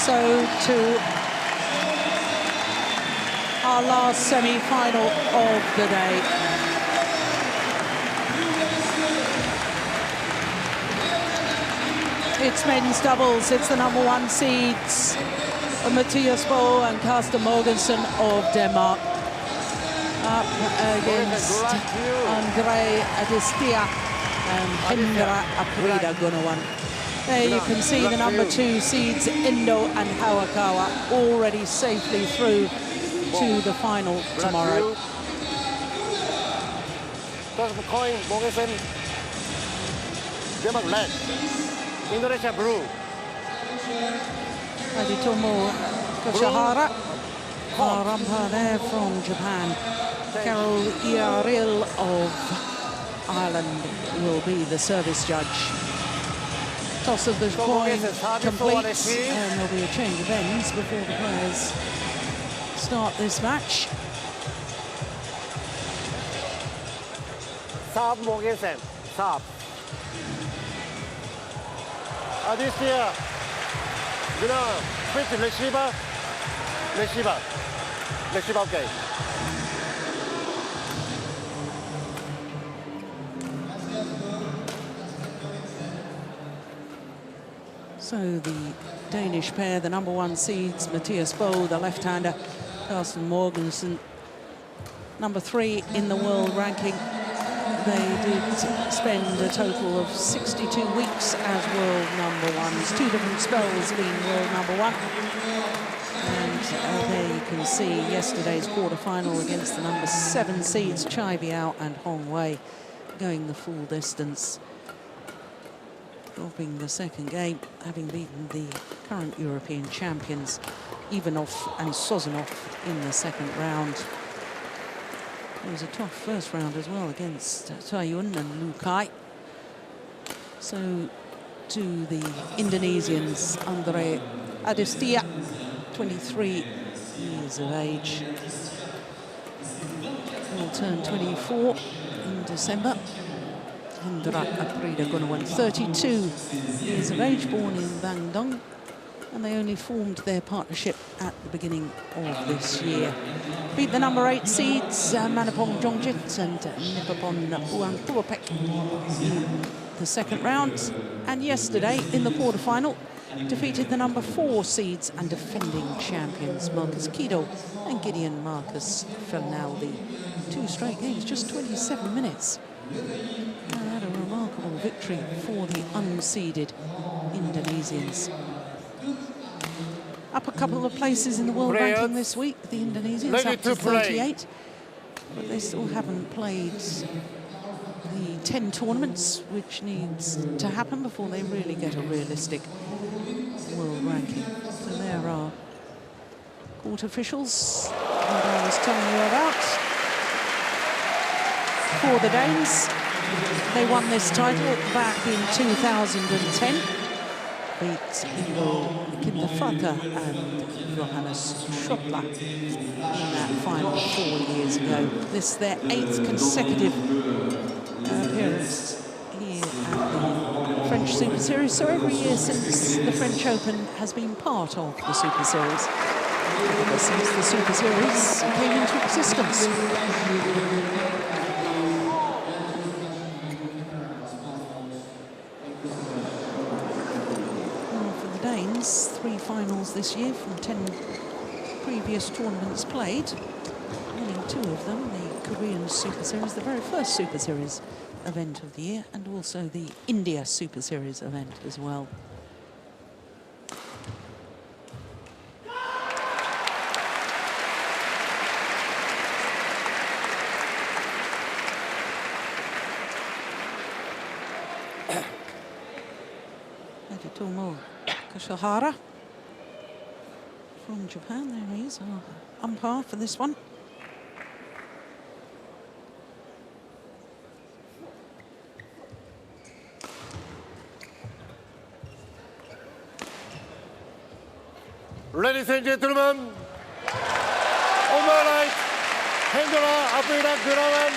So to our last semi-final of the day. It's men's doubles. It's the #1 seeds, Mathias Bo and Carsten Mogensen of Denmark, up against Andre Adistia and Hendra Aprida Gunawan. There you can see the #2 seeds, Indo and Hawakawa, already safely through to the final tomorrow. Coin, Mogensen, Denmark red, Indonesia blue. Aditomo Koshihara, our umpire there from Japan. Carol Iaril of Ireland will be the service judge. Toss of the coin completes, and there'll be a change of ends before the players start this match. Serve Mogensen, serve. Adistia, Gunawan, switch receiver, receiver, receiver, okay. So the Danish pair, the #1 seeds, Mathias Bo, the left-hander, Carsten Mogensen, #3 in the world ranking. They did spend a total of 62 weeks as world #1s, 2 different spells being world #1. And there you can see yesterday's quarter-final against the #7 seeds, Chai Biao and Hong Wei, going the full distance. Dropping the second game, having beaten the current European champions, Ivanov and Sozonov, in the second round. It was a tough first round as well against Taiyun and Lu Kai. So to the Indonesians, Andre Adistia, 23 years of age. Will turn 24 in December. Hendra Aprida Gunawan, 32 years of age, born in Bandung, and they only formed their partnership at the beginning of this year. Beat the #8 seeds, Manapong Jongjit and Nipapon Uang Puapek in the second round, and yesterday in the quarterfinal defeated the #4 seeds and defending champions Marcus Kido and Gideon Marcus Fernaldi. 2 straight games, just 27 minutes. And a remarkable victory for the unseeded Indonesians. up a couple of places in the world ranking this week. The Indonesians up to 38, but they still haven't played the 10 tournaments, which needs to happen before they really get a realistic world ranking. So there are court officials that I was telling you about. For the Danes, they won this title back in 2010. Beat Indo Kinderfata and Johannes Schottler in that final 4 years ago. This is their 8th consecutive appearance here at the French Super Series. So every year since the French Open has been part of the Super Series. Ever since the Super Series came into existence. Danes, 3 finals this year from 10 previous tournaments played, winning 2 of them, the Korean Super Series, the very first Super Series event of the year, and also the India Super Series event as well. Tomo Kashihara from Japan. There he is, our umpire for this one. Ladies and gentlemen, on my right, Hendra Aprida Gunawan,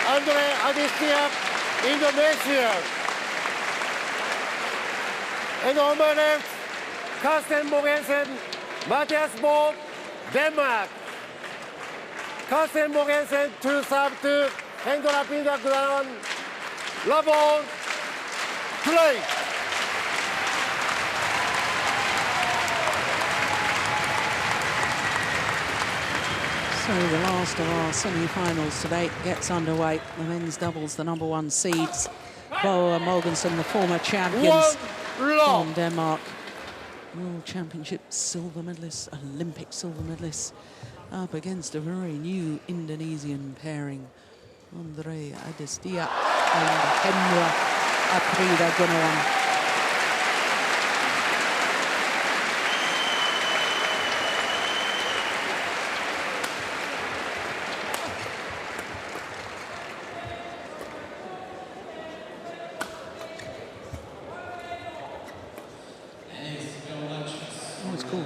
Andre Adistia, Indonesia. And on my left, Karsten Mogensen, Mathias Borg, Denmark. Karsten Mogensen to serve to Hendra Aprida Gunawan. Love on, play. So the last of our semi-finals today gets underway. The men's doubles, the #1 seeds, Bo and Mogensen, the former champions from Denmark. World Championships silver medalists, Olympic silver medalists, up against a very new Indonesian pairing, Andre Adistia and Hendra Aprida Gunawan.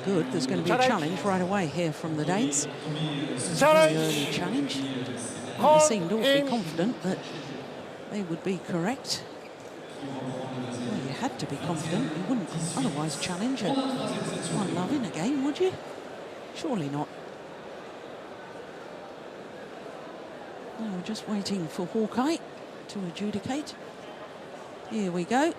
Good. There's going to be a challenge right away here from the Danes. A very early challenge. They seemed awfully confident that they would be correct. Well, you had to be confident. You wouldn't otherwise challenge a 1-love in a game, would you? Surely not. Now we're just waiting for Hawkeye to adjudicate. Here we go.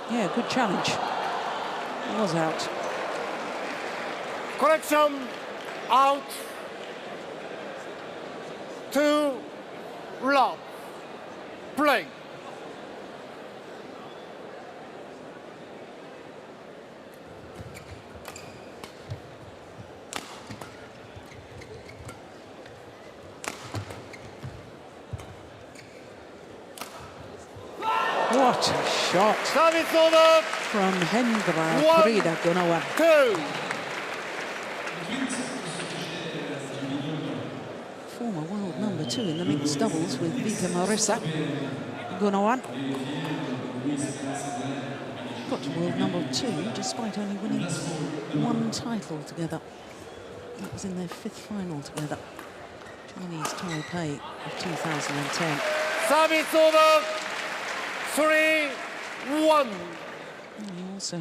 Yeah, good challenge. It was out. Correction, out. 2 love. Play. What a shot. Service over. From Hendra Aprida Gunawan. 2. Former world #2 in the mixed doubles with Vika Marissa. Gunawan got to world #2 despite only winning 1 title together. That was in their 5th final together. Chinese Taipei of 2010. Service over. 3-1. And also,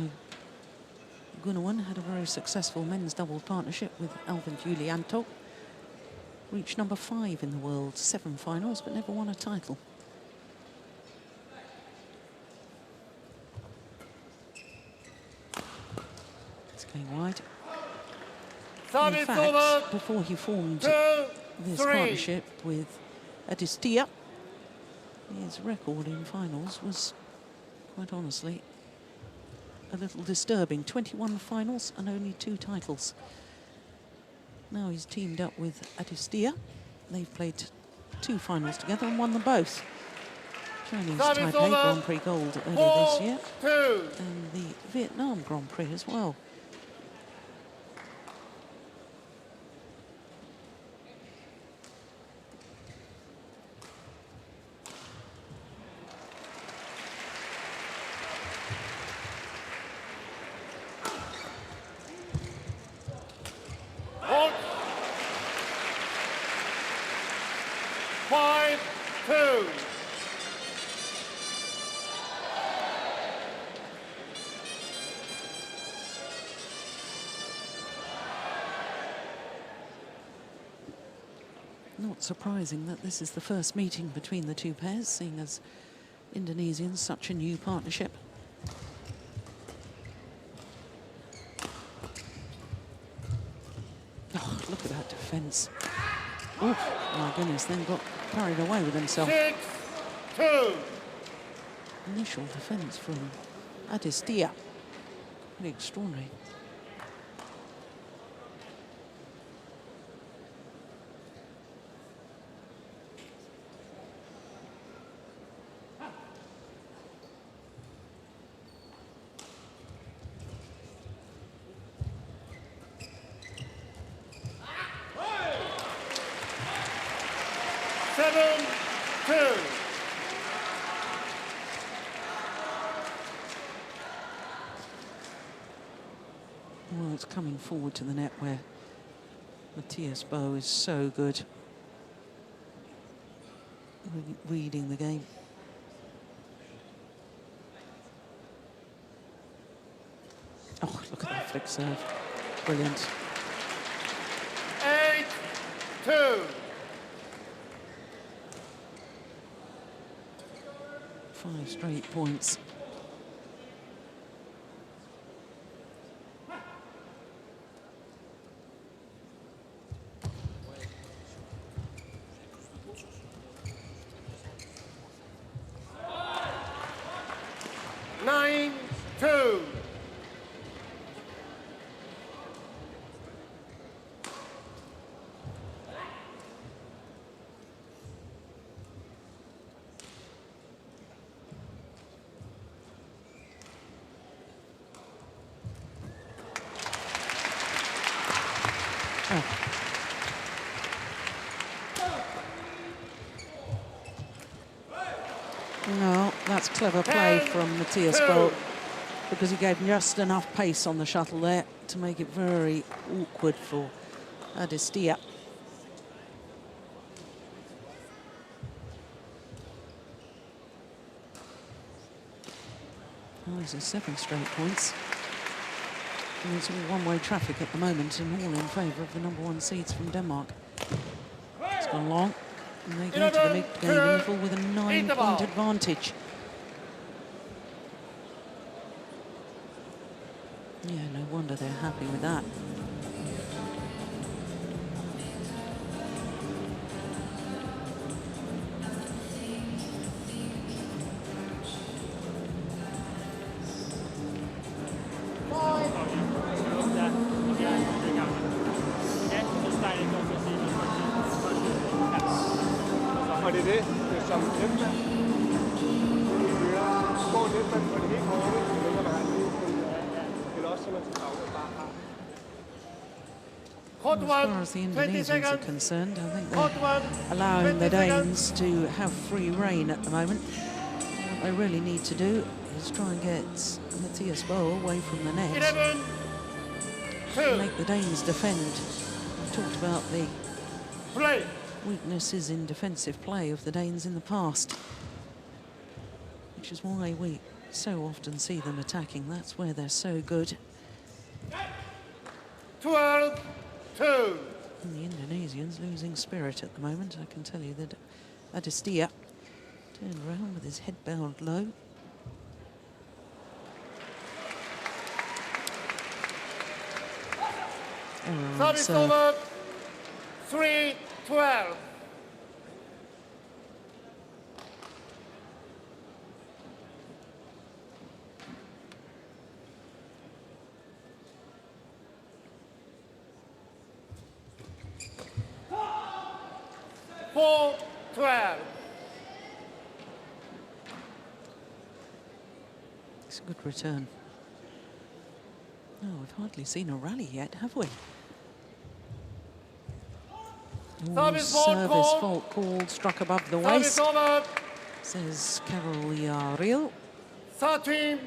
Gunawan had a very successful men's doubles partnership with Alvin Julianto. Reached #5 in the world, 7 finals, but never won a title. It's going wide. In fact, before he formed this partnership with Adistia, his record in finals was, quite honestly, a little disturbing. 21 finals and only 2 titles. Now he's teamed up with Adistia. They've played 2 finals together and won them both. Chinese Taipei Grand Prix gold earlier this year. And the Vietnam Grand Prix as well. Not surprising that this is the first meeting between the 2 pairs, seeing as Indonesians, such a new partnership. Oh, look at that defence. Oh, my goodness, then got carried away with himself. 6-2. Initial defence from Adistia. Pretty extraordinary. Well, it's coming forward to the net where Matthias Bow is so good reading the game. Oh, look at that flick serve. Brilliant. 8-2. 5 straight points. No, that's clever play from Matthias Bow, because he gave just enough pace on the shuttle there to make it very awkward for Adistia. Oh, these are 7 straight points. And it's all one-way traffic at the moment, and all in favour of the #1 seeds from Denmark. It's gone long, and they go to the mid-game interval with a 9-point advantage. Yeah, no wonder they're happy with that. As far as the Indonesians are concerned, I think they're allowing the Danes to have free rein at the moment. What they really need to do is try and get Matthias Bow away from the net. Make the Danes defend. We've talked about the weaknesses in defensive play of the Danes in the past, which is why we so often see them attacking. That's where they're so good. 12-2. And the Indonesians losing spirit at the moment. I can tell you that Adistia turned around with his head bowed low. Service over. 3-12. 4-12. It's a good return. Oh, we've hardly seen a rally yet, have we? Service Fault called, struck above the waist, says Carol Yaril. 13-4.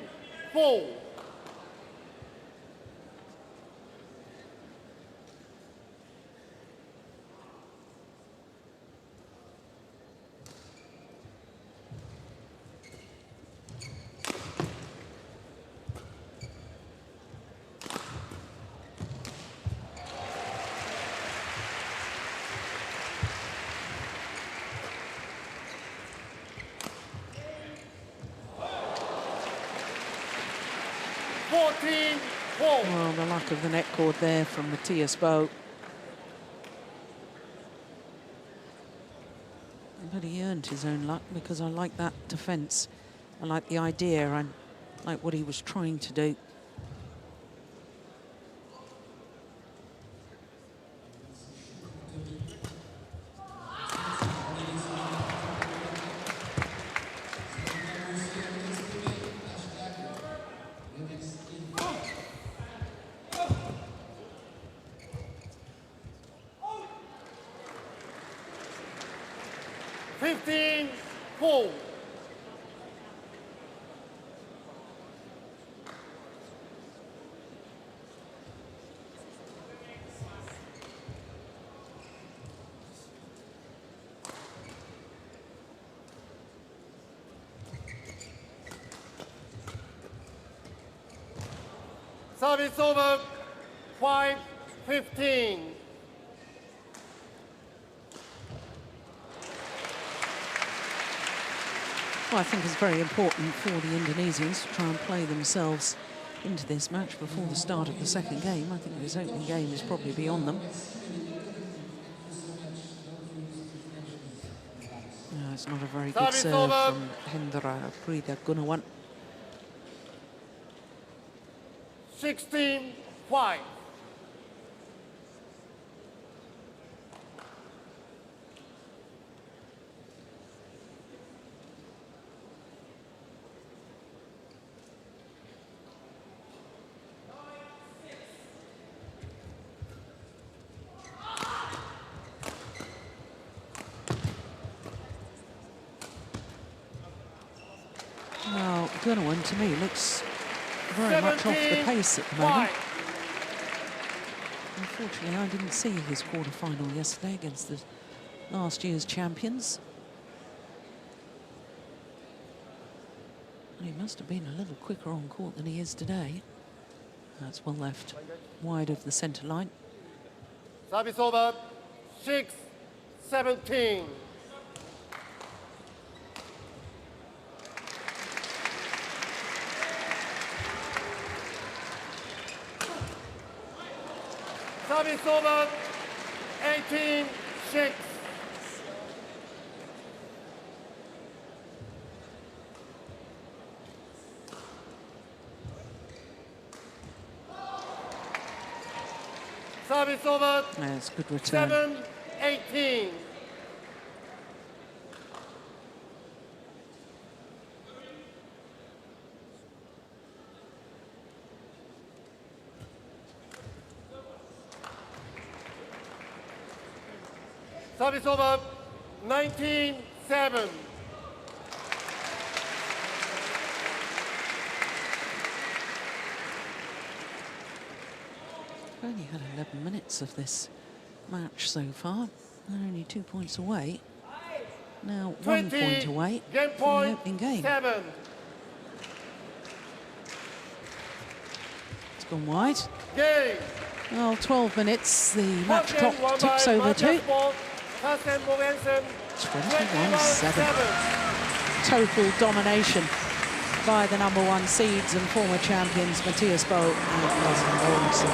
Well, the lack of the net cord there from Matthias Bo. But he earned his own luck, because I like that defence. I like the idea and like what he was trying to do. Service over, 5-15. Well, I think it's very important for the Indonesians to try and play themselves into this match before the start of the second game. I think this opening game is probably beyond them. No, it's not a very good serve from Hendra Prida Gunawan. 16-5. Well, Gunawan, to me, looks very much off the pace at the moment. Unfortunately, I didn't see his quarter-final yesterday against the last year's champions. He must have been a little quicker on court than he is today. That's well left wide of the centre line. Service over, 6-17. Service over, 18-6. Service over, That's a good return. 7-18. Service over, 19-7. We've only had 11 minutes of this match so far. They're only 2 points away. Now 1 point away game from point, the opening game. 7. It's gone wide. Game. Well, 12 minutes, the match Captain clock won ticks by over to Mogensen, 21-7. Total domination by the #1 seeds and former champions Matthias Bo and Mogensen.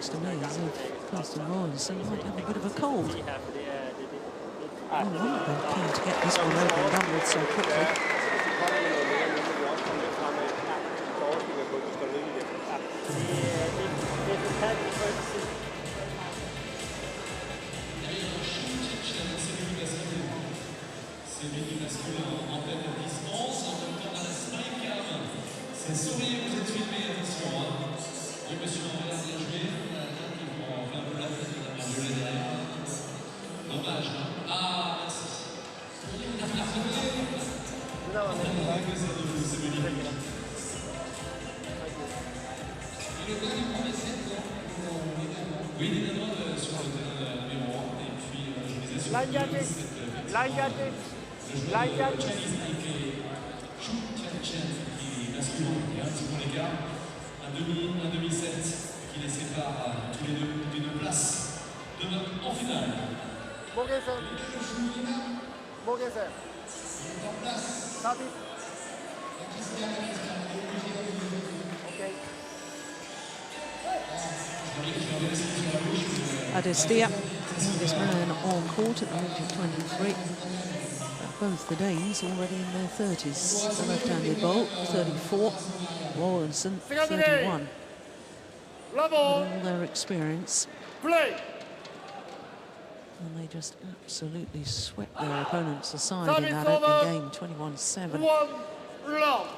To me as if Carsten Mogensen might have a bit of a cold. I wonder if they're keen to get this one over and done with so quickly. Line judges. Line judges. Line judges. Un demi-set qui les sépare tous les deux des deux places de notre en finale. Mogensen. Mogensen. Service. Okay. Adistia, youngest man on court at the age of 23. Both the Danes already in their 30s. The left-handed bowl, 34. Mogensen, 31. With all their experience. Play. And they just absolutely swept their opponents aside in that opening game, 21-7. 1 love.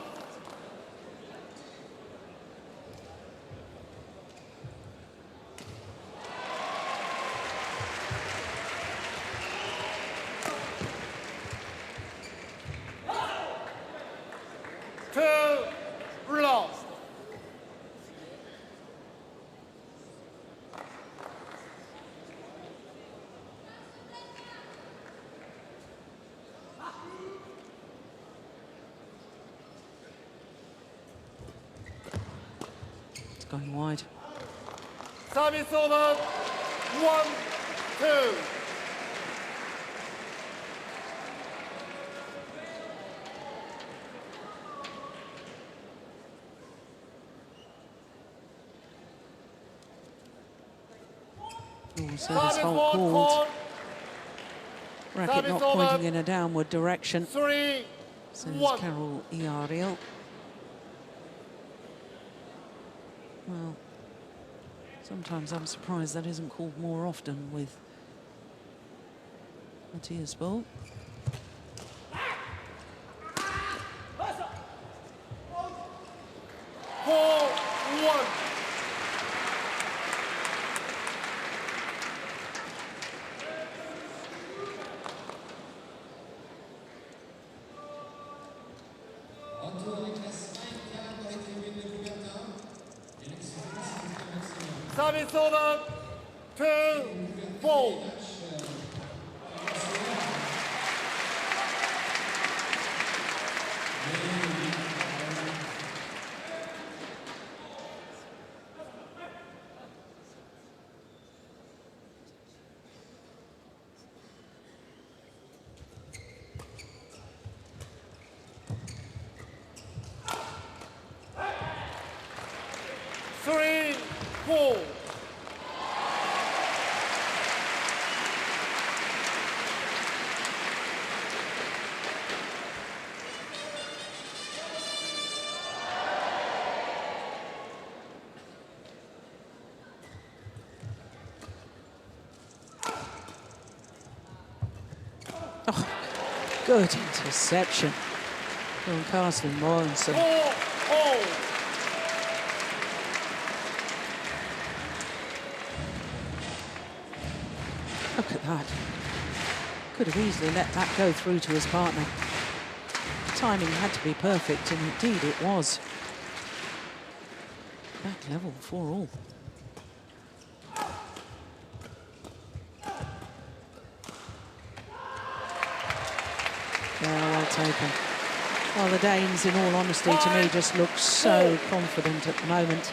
Going wide. Service over. 1-2. Service fault called. Racket not pointing in a downward direction. 3-1. Says Carol Iariel. Well, sometimes I'm surprised that isn't called more often with Matthias Ball. Service over. 2-4. Oh, good interception from Carsten Mogensen. Look at that. Could have easily let that go through to his partner. Timing had to be perfect, and indeed it was. Back level 4-all. Yeah, well taken. Well, the Danes, in all honesty, to me, just look so confident at the moment.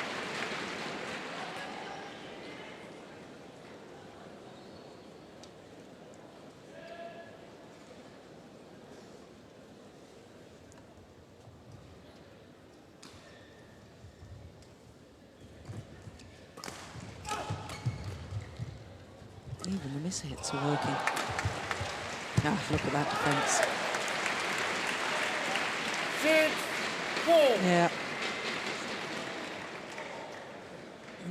Even the miss-hits are working. Ah, look at that defence. 6-4. Yeah.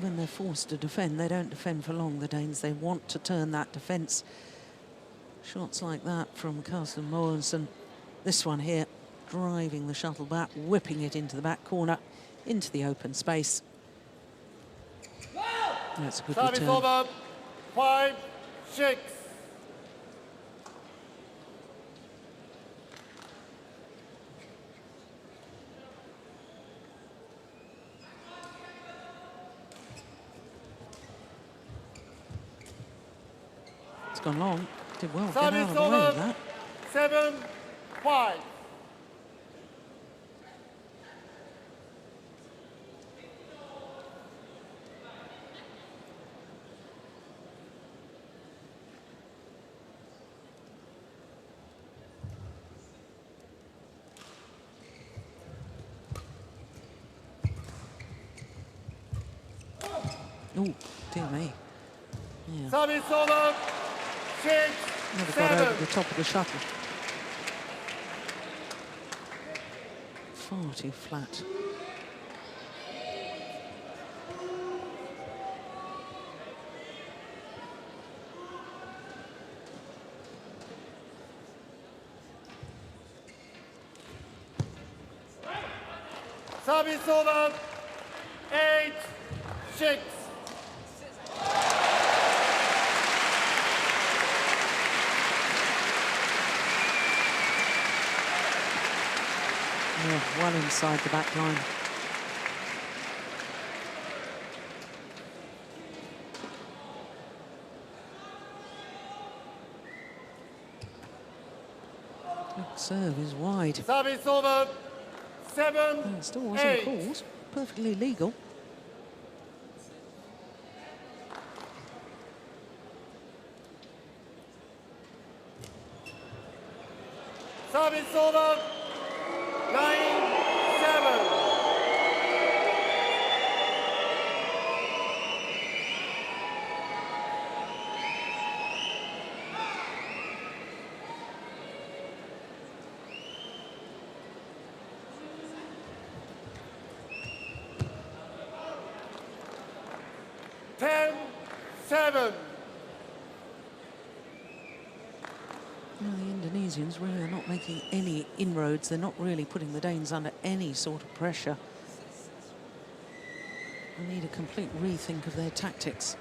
When they're forced to defend, they don't defend for long, the Danes. They want to turn that defence. Shots like that from Carsten Mogensen. This one here, driving the shuttle back, whipping it into the back corner, into the open space. That's a good Service return. over. 5-6. It's gone long. Did well. Get Service out of the way over. of that. 7-5. Oh, dear me. Yeah. Service over. 6-7. Never got over the top of the shuttle. Far too flat. Service over. 8-6. Yeah, well inside the back line. Good serve is wide. Service over. 7-8. It still wasn't called. Perfectly legal. Service over. 9-7. Well, the Indonesians really are not making any inroads. They're not really putting the Danes under any sort of pressure. They need a complete rethink of their tactics.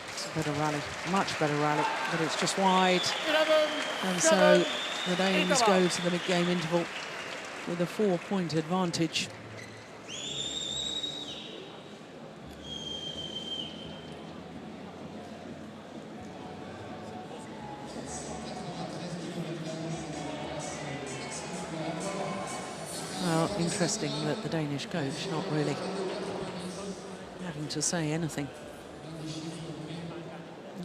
It's a better rally, much better rally, but it's just wide. 11, And 7, so the Danes go to the mid-game interval with a 4-point advantage. Well, interesting that the Danish coach not really having to say anything.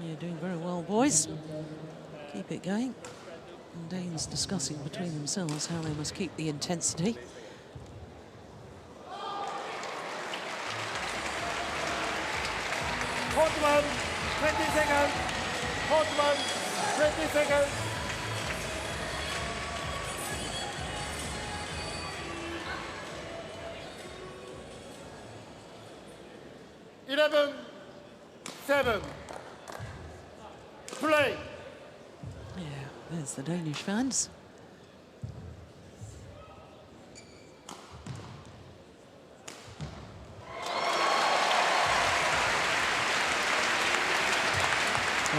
You're doing very well, boys. Keep it going. And Danes discussing between themselves how they must keep the intensity. Hot one, 20 seconds. Hot one, 20 seconds. Eleven, 7. Play. Yeah, there's the Danish fans.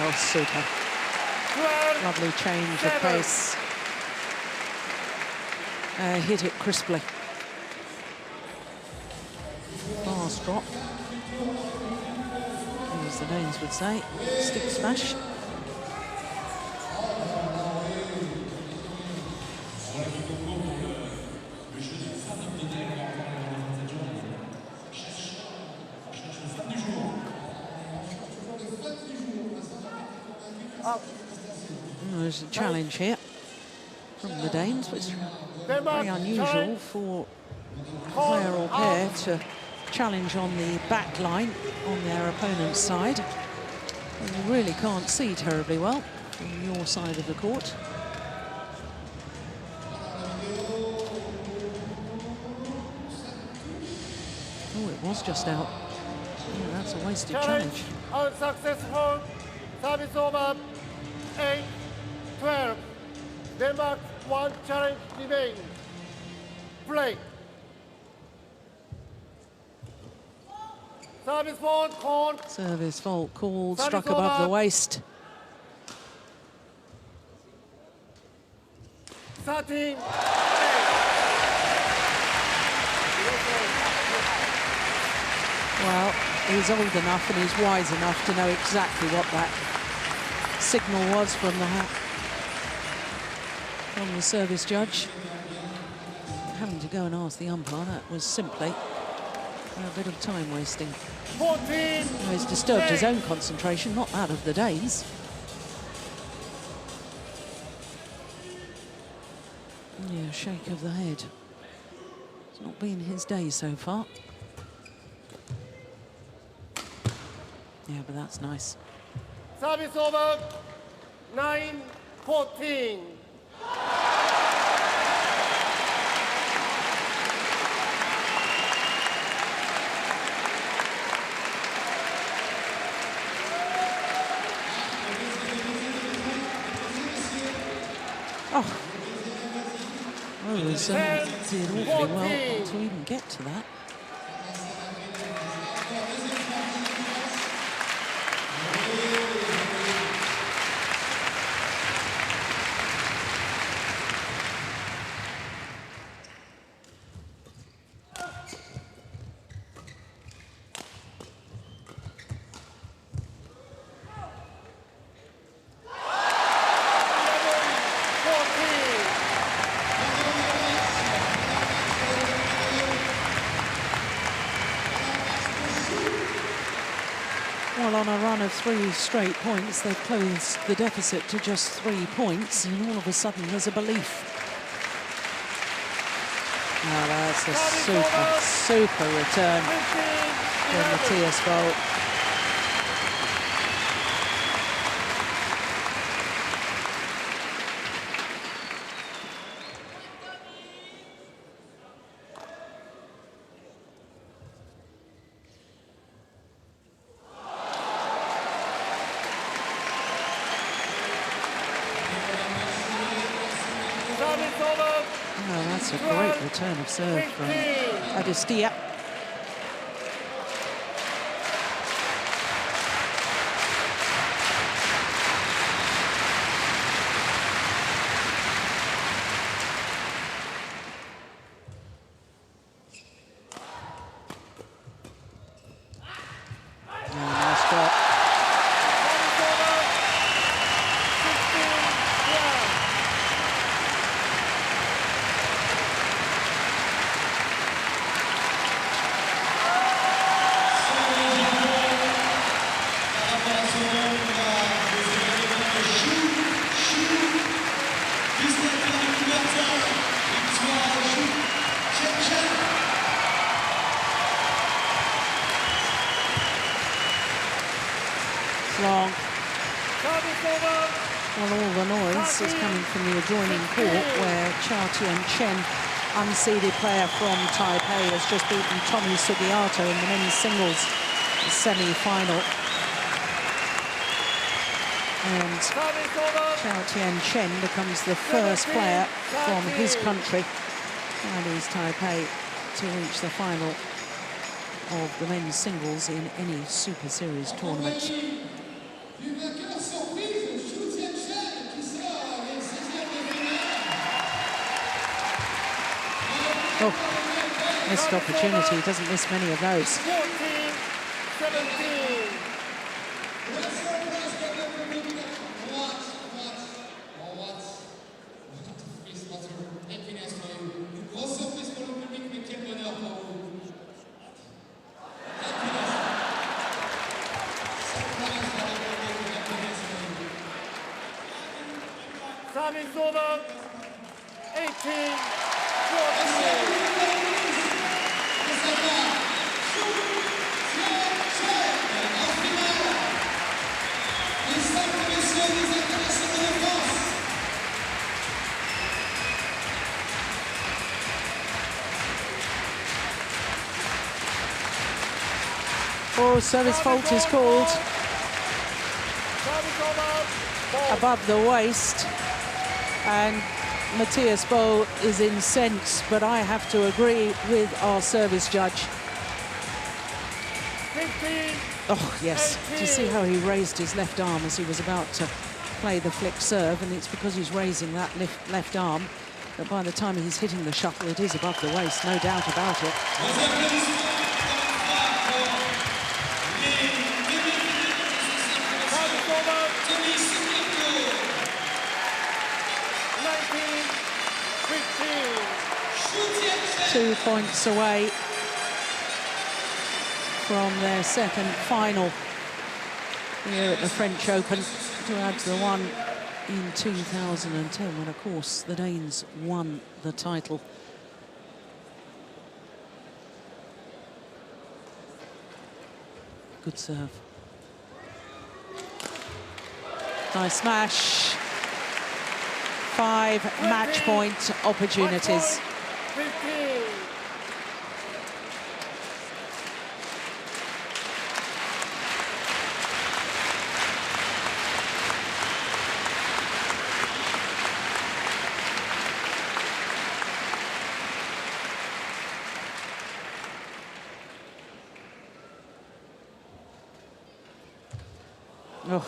Oh, super. 12, Lovely change of 7. pace. Hit it crisply. Fast drop. As the Danes would say, stick smash. There's a challenge here from the Danes, which is very unusual for a player or pair to challenge on the back line on their opponent's side. And you really can't see terribly well from your side of the court. Oh, it was just out. Yeah, that's a wasted challenge. Unsuccessful. Service over. 8-12. Denmark, 1 challenge remains. Play. Service fault called. Service fault called, Service struck above over. the waist. 13. Well, he's old enough and he's wise enough to know exactly what that signal was from the service judge. Having to go and ask the umpire, that was simply a bit of time wasting. 14. He's disturbed his own concentration, not that of the Danes. Yeah, shake of the head. It's not been his day so far. Yeah, but that's nice. Service over. 9-14. Oh, he was did awfully well to even get to that. Well, on a run of 3 straight points, they've closed the deficit to just 3 points, and all of a sudden there's a belief. Now that's a super return from Matthias Bolt. That's a great return of serve from Adistia. Nice shot. Long. Well, all the noise is coming from the adjoining court where Chen, unseeded player from Taipei, has just beaten Tommy Sugiyato in the men's singles semi-final. And Chen becomes the first player from his country, Chinese Taipei, to reach the final of the men's singles in any Super Series tournament. Oh, missed opportunity. He doesn't miss many of those. 14-17. Service over. 18-14. Oh, service fault is called. Service over. Above the waist. And Matthias Bo is incensed, but I have to agree with our service judge. 15. Oh, yes. Do you see how he raised his left arm as he was about to play the flick serve? And it's because he's raising that left arm that by the time he's hitting the shuttle, it is above the waist, no doubt about it. Service over. 19-15. 2 points away from their second final here at the French Open, to add to the one in 2010, when, of course, the Danes won the title. Good serve. Nice smash. 5 match point opportunities. 15. Oh,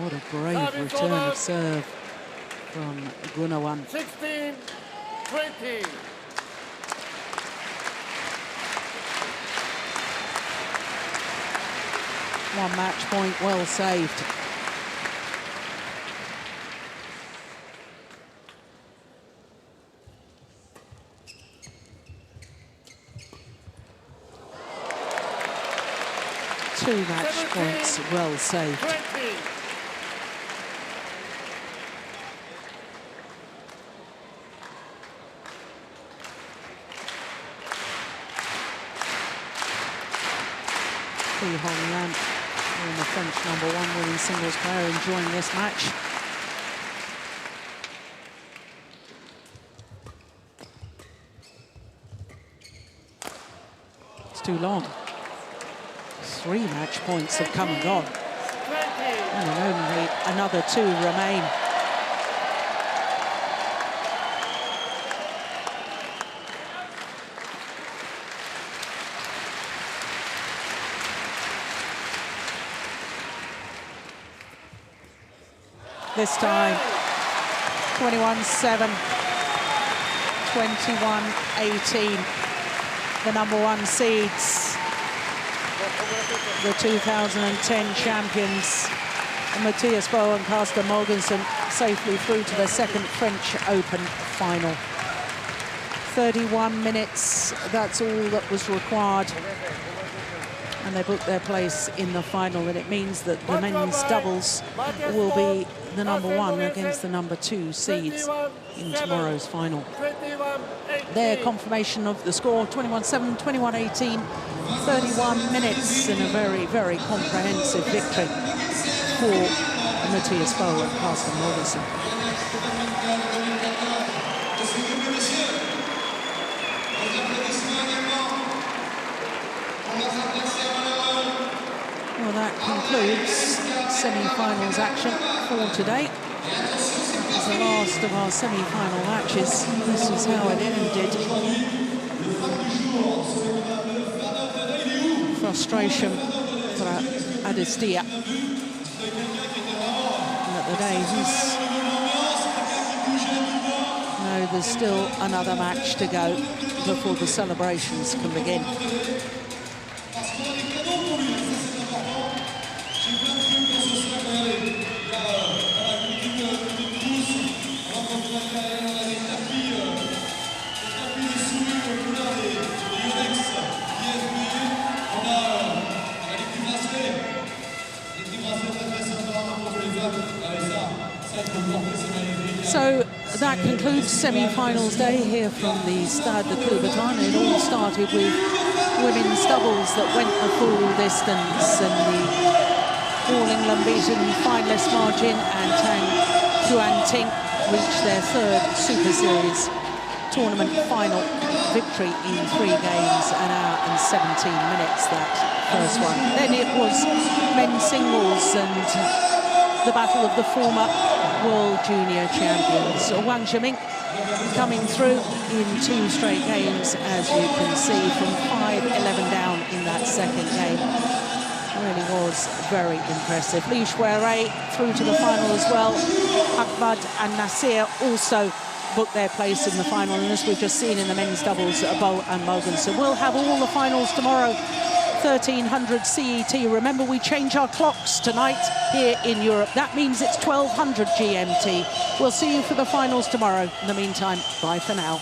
what a brave return of serve from Gunawan. 16-20. One match point well saved. Two match points well saved. 20. Hong Lam, the French #1 women's singles player, enjoying this match. It's too long. 3 match points have come and gone. 20. And only another 2 remain. This time, 21-7, 21-18. The #1 seeds, the 2010 champions, Matthias Bo and Carsten Mogensen, safely through to the second French Open final. 31 minutes, that's all that was required. And they booked their place in the final, and it means that the men's doubles will be the #1 against the #2 seeds in tomorrow's final. Their confirmation of the score: 21-7, 21-18, 31 minutes, and a very, very comprehensive victory for Matthias Bo and Carsten Mogensen. Well, that concludes semi-finals action for today. That was the last of our semi-final matches. This is how it ended. Frustration for Adistia. But the Danes know there's still another match to go before the celebrations can begin. So that concludes semi-finals day here from the Stade de Coubertin. It all started with women's doubles that went the full distance, and the All England beaten finalist Margin and Tang Kuan Ting reached their 3rd Super Series tournament final victory in 3 games, an hour and 17 minutes, that first one. Then it was men's singles and the battle of the former world junior champions. Wang Zhiming coming through in 2 straight games, as you can see, from 5-11 down in that second game. Really was very impressive. Li Shuai through to the final as well. Ahmad and Nasir also booked their place in the final, and as we've just seen in the men's doubles, Bo and Mogensen. We'll have all the finals tomorrow, 1300 CET. Remember, we change our clocks tonight here in Europe. That means it's 1200 GMT. We'll see you for the finals tomorrow. In the meantime, bye for now.